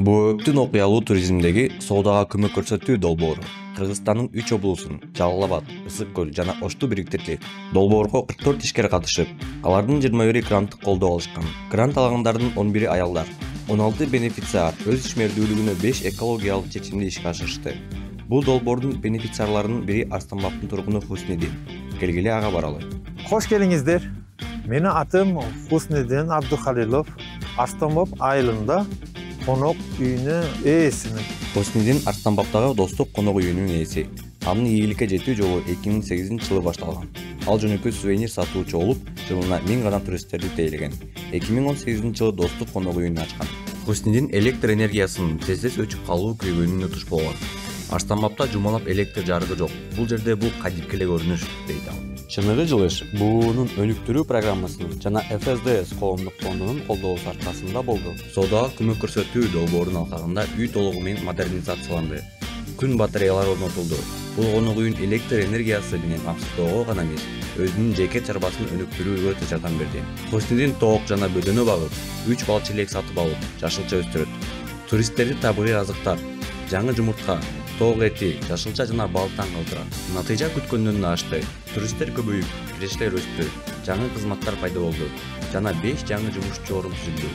Бөктүн окуялуу туризмдеги соодага көмөк көрсөтүү долбоору Кыргызстандын 3 облусун Жалал-Абад, Ысык көл жана Ошту бириктирди. Долбоорго 44 ишкер катышып, алардын 21 гранттык колдоо алышкан. Грант алгандардын 11 аялдар, 16 бенефициар өз ишмердүүлүгүнө 5 экологиялык чечимди ишке ашырышты. Бул долбоордун бенефициарларынын бири Арстанбаптын тургуну Хуснидин. Келгиле ага баралы. Hoş geldinizler. Meni atım Husnidin Abdukhalilov. Arstanbap айылында конок үйүнүн ээсимин. Хуснидин Арстанбаптагы достук конок үйүнүн ээси. Анын ийгиликке жетүү жолу 2008-жылы башталган. Ал жөнөкөй сувенир сатуучу болуп, жылына 1000 гана туристтерди тейлеген. 2018-жылы достук конок үйүн ачкан. Хуснидин электр энергиясынын тез өчүп калуу көйгөйүнө туш болгон. Арстанбапта жумалап электр жарыгы жок. Бул жерде бул кадимки эле көрүнүш, дейт ал. Чыныгы жылыш буунун өнүктүрүү программасынын жана ФСДС коомдук фондунун колдоосу аркасында болду. Соодага көмөк көрсөтүү долбоорунун алкагында үй толугу менен модернизацияланды. Күн батареялары орнотулду. Бул конок үйүн электр энергиясы менен камсыздоого гана эмес, өзүнүн жеке чарбасын өнүктүрүүгө да жардам берди. Хуснидин тоок жана бөдөнө багып, 3 бал челек сатып алып, жашылча өстүрөт. Туристтерди табигый азыктар, жаңы жумуртка, тоок эти, жашылча жана балдан калтырат. Натыйжа күткөндөн да ашты. Туристтер көбөйүп, кирешler өстү, жаңы кызматтар пайда болду жана 5 жаңы жумушчу орун түзүлдү.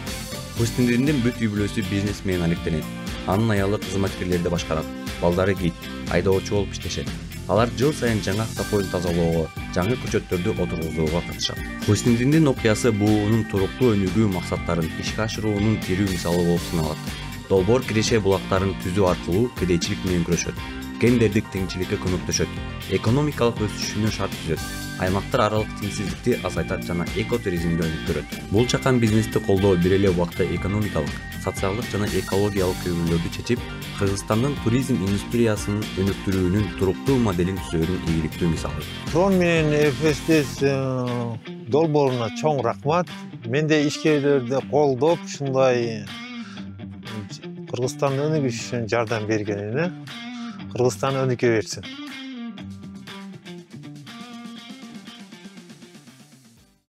Хуснидиндин бүт үй бүлөсү бизнес менен алектенет. Анын аялы кызматкерлерди башкарат, балдары гид, айдоочу болуп иштешет. Алар жыл сайын жаңы автокөлдү тазалоого, жаңы көчөттөрдү отургузууга катышат. Хуснидиндин окуясы буунун туруктуу өнүгүү максаттарын ишке ашыруунун тирүү мисалы болуп саналат. Долбоор киреше булактарын түзүү аркылуу кедейчилик менен күрөшөт, гендердик теңчиликке көмөктөшөт, экономикалык өсүшүнө шарт түзөт, аймактар аралык теңсиздикти азайтат жана экотуризмди өнүктүрөт. Бул чакан бизнести колдоо бир эле убакта экономикалык, социалдык жана экологиялык көйгөйлөрдү чечип, Кыргызстандын туризм индустриясынын өнүктүрүүнүн туруктуу моделин түзүүнүн ийгиликтүү мисалы. Трон менен ФСДС долбооруна чоң рахмат. Менде ишкерлерди колдоп, ушундай Кыргызстандын өнүгүшүнө жардам бергенине Кыргызстан өнүгө берсин.